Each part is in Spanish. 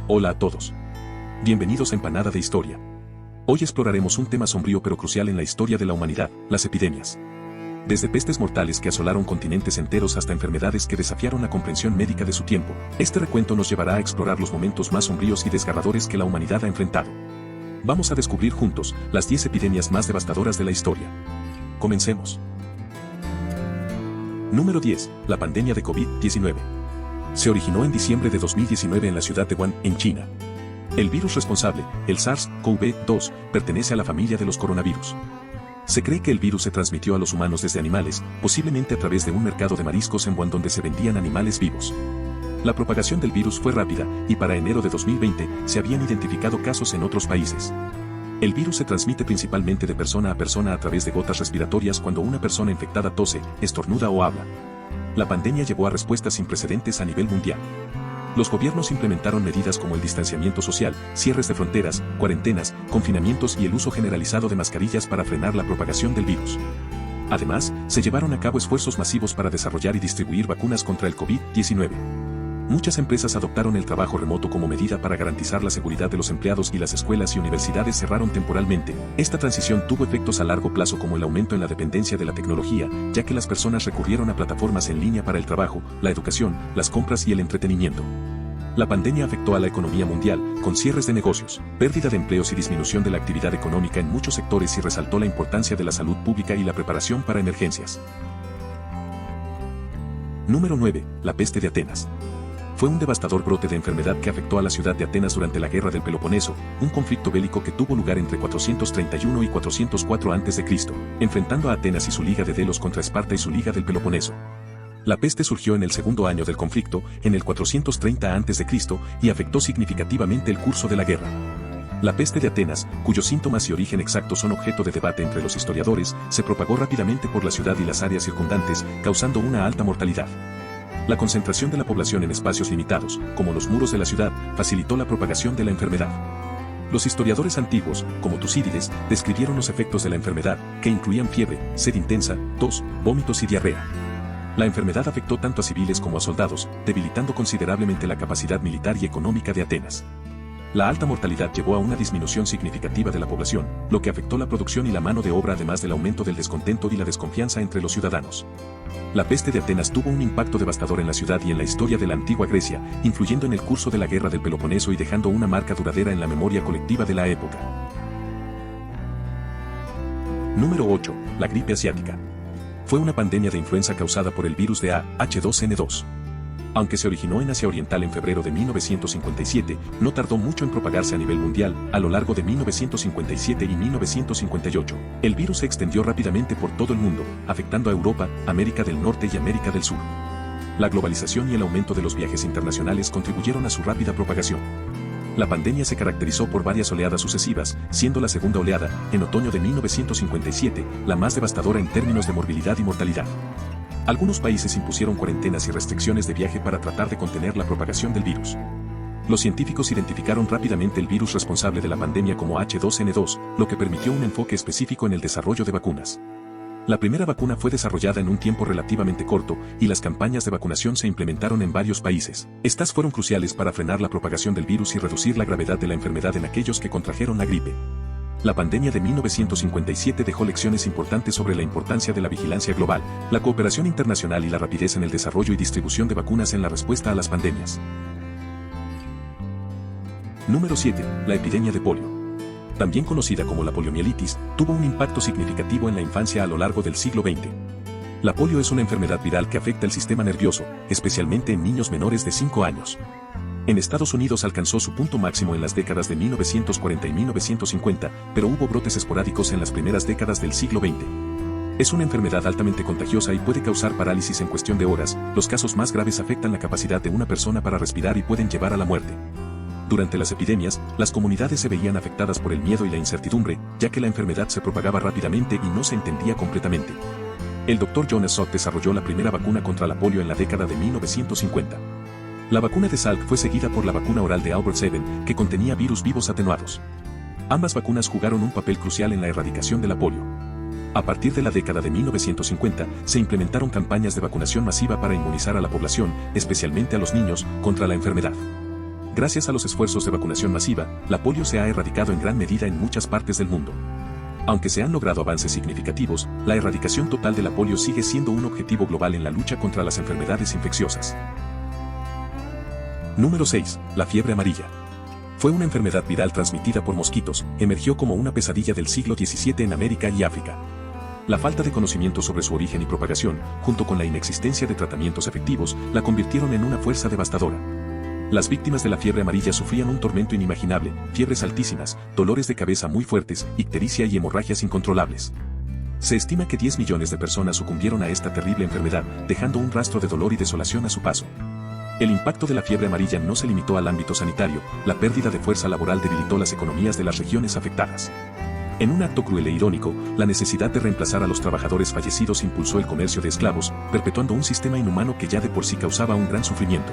Hola a todos. Bienvenidos a Empanada de Historia. Hoy exploraremos un tema sombrío pero crucial en la historia de la humanidad, las epidemias. Desde pestes mortales que asolaron continentes enteros hasta enfermedades que desafiaron la comprensión médica de su tiempo, este recuento nos llevará a explorar los momentos más sombríos y desgarradores que la humanidad ha enfrentado. Vamos a descubrir juntos las 10 epidemias más devastadoras de la historia. Comencemos. Número 10. La pandemia de COVID-19. Se originó en diciembre de 2019 en la ciudad de Wuhan, en China. El virus responsable, el SARS-CoV-2, pertenece a la familia de los coronavirus. Se cree que el virus se transmitió a los humanos desde animales, posiblemente a través de un mercado de mariscos en Wuhan donde se vendían animales vivos. La propagación del virus fue rápida, y para enero de 2020 se habían identificado casos en otros países. El virus se transmite principalmente de persona a través de gotas respiratorias cuando una persona infectada tose, estornuda o habla. La pandemia llevó a respuestas sin precedentes a nivel mundial. Los gobiernos implementaron medidas como el distanciamiento social, cierres de fronteras, cuarentenas, confinamientos y el uso generalizado de mascarillas para frenar la propagación del virus. Además, se llevaron a cabo esfuerzos masivos para desarrollar y distribuir vacunas contra el COVID-19. Muchas empresas adoptaron el trabajo remoto como medida para garantizar la seguridad de los empleados y las escuelas y universidades cerraron temporalmente. Esta transición tuvo efectos a largo plazo como el aumento en la dependencia de la tecnología, ya que las personas recurrieron a plataformas en línea para el trabajo, la educación, las compras y el entretenimiento. La pandemia afectó a la economía mundial, con cierres de negocios, pérdida de empleos y disminución de la actividad económica en muchos sectores y resaltó la importancia de la salud pública y la preparación para emergencias. Número 9. La peste de Atenas. Fue un devastador brote de enfermedad que afectó a la ciudad de Atenas durante la Guerra del Peloponeso, un conflicto bélico que tuvo lugar entre 431 y 404 a.C., enfrentando a Atenas y su Liga de Delos contra Esparta y su Liga del Peloponeso. La peste surgió en el segundo año del conflicto, en el 430 a.C., y afectó significativamente el curso de la guerra. La peste de Atenas, cuyos síntomas y origen exacto son objeto de debate entre los historiadores, se propagó rápidamente por la ciudad y las áreas circundantes, causando una alta mortalidad. La concentración de la población en espacios limitados, como los muros de la ciudad, facilitó la propagación de la enfermedad. Los historiadores antiguos, como Tucídides, describieron los efectos de la enfermedad, que incluían fiebre, sed intensa, tos, vómitos y diarrea. La enfermedad afectó tanto a civiles como a soldados, debilitando considerablemente la capacidad militar y económica de Atenas. La alta mortalidad llevó a una disminución significativa de la población, lo que afectó la producción y la mano de obra además del aumento del descontento y la desconfianza entre los ciudadanos. La peste de Atenas tuvo un impacto devastador en la ciudad y en la historia de la antigua Grecia, influyendo en el curso de la Guerra del Peloponeso y dejando una marca duradera en la memoria colectiva de la época. Número 8. La gripe asiática. Fue una pandemia de influenza causada por el virus de H2N2. Aunque se originó en Asia Oriental en febrero de 1957, no tardó mucho en propagarse a nivel mundial. A lo largo de 1957 y 1958, el virus se extendió rápidamente por todo el mundo, afectando a Europa, América del Norte y América del Sur. La globalización y el aumento de los viajes internacionales contribuyeron a su rápida propagación. La pandemia se caracterizó por varias oleadas sucesivas, siendo la segunda oleada, en otoño de 1957, la más devastadora en términos de morbilidad y mortalidad. Algunos países impusieron cuarentenas y restricciones de viaje para tratar de contener la propagación del virus. Los científicos identificaron rápidamente el virus responsable de la pandemia como H2N2, lo que permitió un enfoque específico en el desarrollo de vacunas. La primera vacuna fue desarrollada en un tiempo relativamente corto, y las campañas de vacunación se implementaron en varios países. Estas fueron cruciales para frenar la propagación del virus y reducir la gravedad de la enfermedad en aquellos que contrajeron la gripe. La pandemia de 1957 dejó lecciones importantes sobre la importancia de la vigilancia global, la cooperación internacional y la rapidez en el desarrollo y distribución de vacunas en la respuesta a las pandemias. Número 7. La epidemia de polio. También conocida como la poliomielitis, tuvo un impacto significativo en la infancia a lo largo del siglo XX. La polio es una enfermedad viral que afecta el sistema nervioso, especialmente en niños menores de 5 años. En Estados Unidos alcanzó su punto máximo en las décadas de 1940 y 1950, pero hubo brotes esporádicos en las primeras décadas del siglo XX. Es una enfermedad altamente contagiosa y puede causar parálisis en cuestión de horas. Los casos más graves afectan la capacidad de una persona para respirar y pueden llevar a la muerte. Durante las epidemias, las comunidades se veían afectadas por el miedo y la incertidumbre, ya que la enfermedad se propagaba rápidamente y no se entendía completamente. El Dr. Jonas Salk desarrolló la primera vacuna contra la polio en la década de 1950. La vacuna de Salk fue seguida por la vacuna oral de Albert Sabin, que contenía virus vivos atenuados. Ambas vacunas jugaron un papel crucial en la erradicación de la polio. A partir de la década de 1950, se implementaron campañas de vacunación masiva para inmunizar a la población, especialmente a los niños, contra la enfermedad. Gracias a los esfuerzos de vacunación masiva, la polio se ha erradicado en gran medida en muchas partes del mundo. Aunque se han logrado avances significativos, la erradicación total de la polio sigue siendo un objetivo global en la lucha contra las enfermedades infecciosas. Número 6. La fiebre amarilla. Fue una enfermedad viral transmitida por mosquitos, emergió como una pesadilla del siglo XVII en América y África. La falta de conocimiento sobre su origen y propagación, junto con la inexistencia de tratamientos efectivos, la convirtieron en una fuerza devastadora. Las víctimas de la fiebre amarilla sufrían un tormento inimaginable, fiebres altísimas, dolores de cabeza muy fuertes, ictericia y hemorragias incontrolables. Se estima que 10 millones de personas sucumbieron a esta terrible enfermedad, dejando un rastro de dolor y desolación a su paso. El impacto de la fiebre amarilla no se limitó al ámbito sanitario, la pérdida de fuerza laboral debilitó las economías de las regiones afectadas. En un acto cruel e irónico, la necesidad de reemplazar a los trabajadores fallecidos impulsó el comercio de esclavos, perpetuando un sistema inhumano que ya de por sí causaba un gran sufrimiento.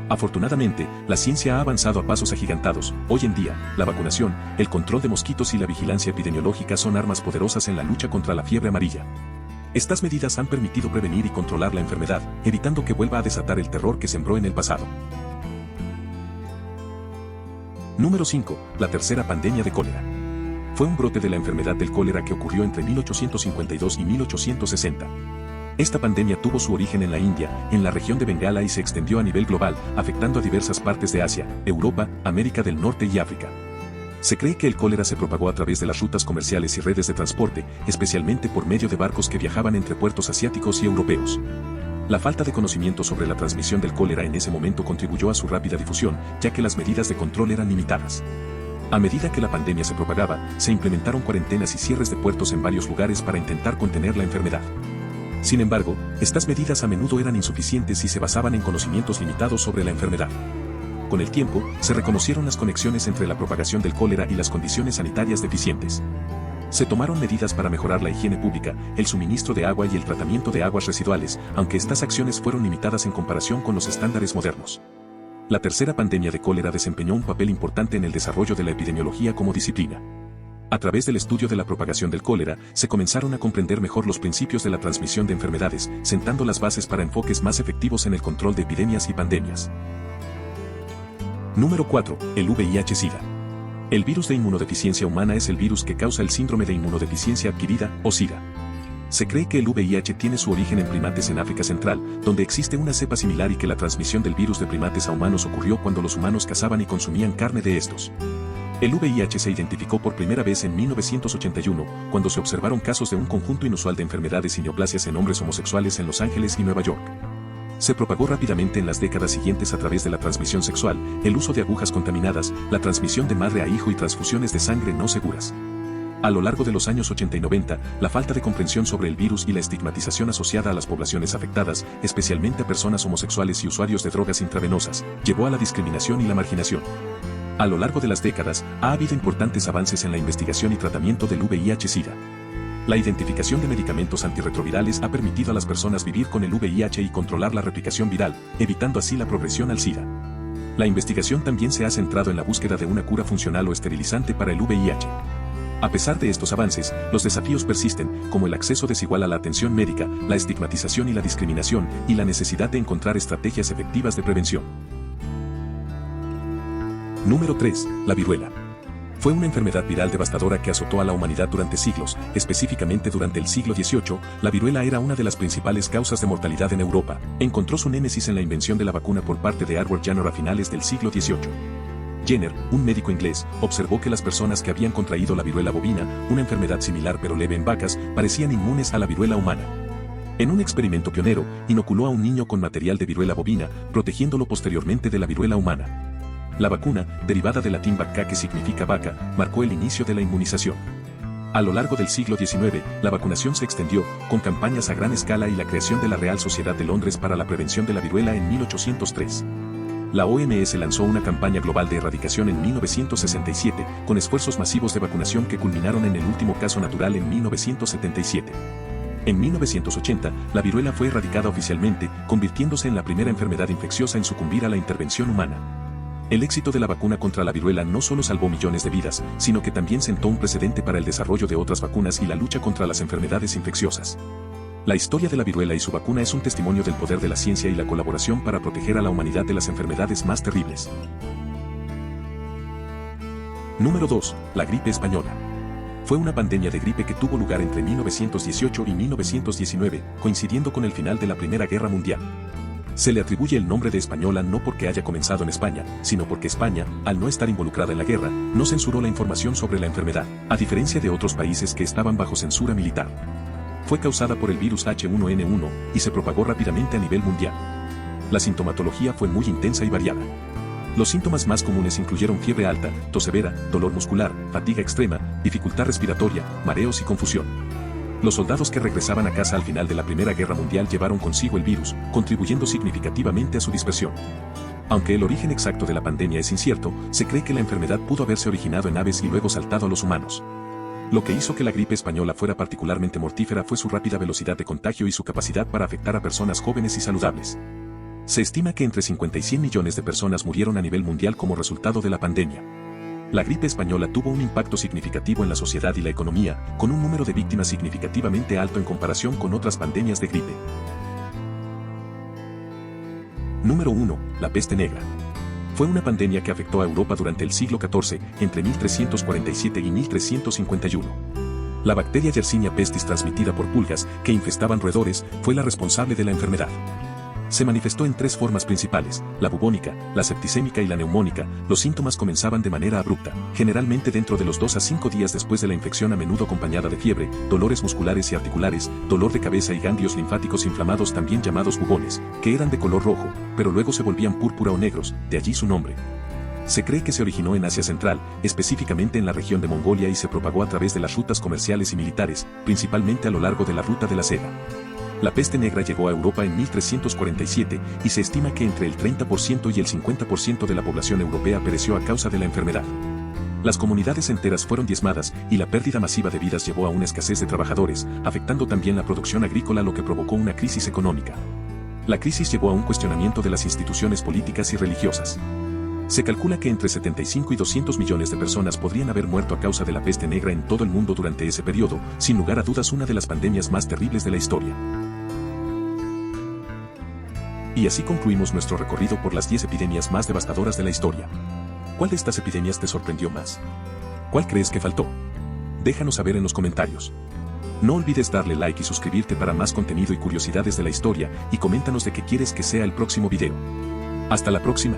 Afortunadamente, la ciencia ha avanzado a pasos agigantados. Hoy en día, la vacunación, el control de mosquitos y la vigilancia epidemiológica son armas poderosas en la lucha contra la fiebre amarilla. Estas medidas han permitido prevenir y controlar la enfermedad, evitando que vuelva a desatar el terror que sembró en el pasado. Número 5. La tercera pandemia de cólera. Fue un brote de la enfermedad del cólera que ocurrió entre 1852 y 1860. Esta pandemia tuvo su origen en la India, en la región de Bengala y se extendió a nivel global, afectando a diversas partes de Asia, Europa, América del Norte y África. Se cree que el cólera se propagó a través de las rutas comerciales y redes de transporte, especialmente por medio de barcos que viajaban entre puertos asiáticos y europeos. La falta de conocimiento sobre la transmisión del cólera en ese momento contribuyó a su rápida difusión, ya que las medidas de control eran limitadas. A medida que la pandemia se propagaba, se implementaron cuarentenas y cierres de puertos en varios lugares para intentar contener la enfermedad. Sin embargo, estas medidas a menudo eran insuficientes y se basaban en conocimientos limitados sobre la enfermedad. Con el tiempo, se reconocieron las conexiones entre la propagación del cólera y las condiciones sanitarias deficientes. Se tomaron medidas para mejorar la higiene pública, el suministro de agua y el tratamiento de aguas residuales, aunque estas acciones fueron limitadas en comparación con los estándares modernos. La tercera pandemia de cólera desempeñó un papel importante en el desarrollo de la epidemiología como disciplina. A través del estudio de la propagación del cólera, se comenzaron a comprender mejor los principios de la transmisión de enfermedades, sentando las bases para enfoques más efectivos en el control de epidemias y pandemias. Número 4. El VIH-Sida. El virus de inmunodeficiencia humana es el virus que causa el síndrome de inmunodeficiencia adquirida, o SIDA. Se cree que el VIH tiene su origen en primates en África Central, donde existe una cepa similar y que la transmisión del virus de primates a humanos ocurrió cuando los humanos cazaban y consumían carne de estos. El VIH se identificó por primera vez en 1981, cuando se observaron casos de un conjunto inusual de enfermedades y neoplasias en hombres homosexuales en Los Ángeles y Nueva York. Se propagó rápidamente en las décadas siguientes a través de la transmisión sexual, el uso de agujas contaminadas, la transmisión de madre a hijo y transfusiones de sangre no seguras. A lo largo de los años 80 y 90, la falta de comprensión sobre el virus y la estigmatización asociada a las poblaciones afectadas, especialmente a personas homosexuales y usuarios de drogas intravenosas, llevó a la discriminación y la marginación. A lo largo de las décadas, ha habido importantes avances en la investigación y tratamiento del VIH-Sida. La identificación de medicamentos antirretrovirales ha permitido a las personas vivir con el VIH y controlar la replicación viral, evitando así la progresión al SIDA. La investigación también se ha centrado en la búsqueda de una cura funcional o esterilizante para el VIH. A pesar de estos avances, los desafíos persisten, como el acceso desigual a la atención médica, la estigmatización y la discriminación, y la necesidad de encontrar estrategias efectivas de prevención. Número 3. La viruela. Fue una enfermedad viral devastadora que azotó a la humanidad durante siglos, específicamente durante el siglo XVIII. La viruela era una de las principales causas de mortalidad en Europa. Encontró su némesis en la invención de la vacuna por parte de Edward Jenner a finales del siglo XVIII. Jenner, un médico inglés, observó que las personas que habían contraído la viruela bovina, una enfermedad similar pero leve en vacas, parecían inmunes a la viruela humana. En un experimento pionero, inoculó a un niño con material de viruela bovina, protegiéndolo posteriormente de la viruela humana. La vacuna, derivada del latín vacca que significa vaca, marcó el inicio de la inmunización. A lo largo del siglo XIX, la vacunación se extendió, con campañas a gran escala y la creación de la Real Sociedad de Londres para la Prevención de la Viruela en 1803. La OMS lanzó una campaña global de erradicación en 1967, con esfuerzos masivos de vacunación que culminaron en el último caso natural en 1977. En 1980, la viruela fue erradicada oficialmente, convirtiéndose en la primera enfermedad infecciosa en sucumbir a la intervención humana. El éxito de la vacuna contra la viruela no solo salvó millones de vidas, sino que también sentó un precedente para el desarrollo de otras vacunas y la lucha contra las enfermedades infecciosas. La historia de la viruela y su vacuna es un testimonio del poder de la ciencia y la colaboración para proteger a la humanidad de las enfermedades más terribles. Número 2. La gripe española. Fue una pandemia de gripe que tuvo lugar entre 1918 y 1919, coincidiendo con el final de la Primera Guerra Mundial. Se le atribuye el nombre de española no porque haya comenzado en España, sino porque España, al no estar involucrada en la guerra, no censuró la información sobre la enfermedad, a diferencia de otros países que estaban bajo censura militar. Fue causada por el virus H1N1 y se propagó rápidamente a nivel mundial. La sintomatología fue muy intensa y variada. Los síntomas más comunes incluyeron fiebre alta, tos severa, dolor muscular, fatiga extrema, dificultad respiratoria, mareos y confusión. Los soldados que regresaban a casa al final de la Primera Guerra Mundial llevaron consigo el virus, contribuyendo significativamente a su dispersión. Aunque el origen exacto de la pandemia es incierto, se cree que la enfermedad pudo haberse originado en aves y luego saltado a los humanos. Lo que hizo que la gripe española fuera particularmente mortífera fue su rápida velocidad de contagio y su capacidad para afectar a personas jóvenes y saludables. Se estima que entre 50 y 100 millones de personas murieron a nivel mundial como resultado de la pandemia. La gripe española tuvo un impacto significativo en la sociedad y la economía, con un número de víctimas significativamente alto en comparación con otras pandemias de gripe. Número 1. La peste negra. Fue una pandemia que afectó a Europa durante el siglo XIV, entre 1347 y 1351. La bacteria Yersinia pestis transmitida por pulgas, que infestaban roedores, fue la responsable de la enfermedad. Se manifestó en tres formas principales, la bubónica, la septicémica y la neumónica. Los síntomas comenzaban de manera abrupta, generalmente dentro de los 2 a 5 días después de la infección, a menudo acompañada de fiebre, dolores musculares y articulares, dolor de cabeza y ganglios linfáticos inflamados, también llamados bubones, que eran de color rojo, pero luego se volvían púrpura o negros, de allí su nombre. Se cree que se originó en Asia Central, específicamente en la región de Mongolia, y se propagó a través de las rutas comerciales y militares, principalmente a lo largo de la Ruta de la Seda. La peste negra llegó a Europa en 1347 y se estima que entre el 30% y el 50% de la población europea pereció a causa de la enfermedad. Las comunidades enteras fueron diezmadas y la pérdida masiva de vidas llevó a una escasez de trabajadores, afectando también la producción agrícola, lo que provocó una crisis económica. La crisis llevó a un cuestionamiento de las instituciones políticas y religiosas. Se calcula que entre 75 y 200 millones de personas podrían haber muerto a causa de la peste negra en todo el mundo durante ese periodo, sin lugar a dudas una de las pandemias más terribles de la historia. Y así concluimos nuestro recorrido por las 10 epidemias más devastadoras de la historia. ¿Cuál de estas epidemias te sorprendió más? ¿Cuál crees que faltó? Déjanos saber en los comentarios. No olvides darle like y suscribirte para más contenido y curiosidades de la historia, y coméntanos de qué quieres que sea el próximo video. Hasta la próxima.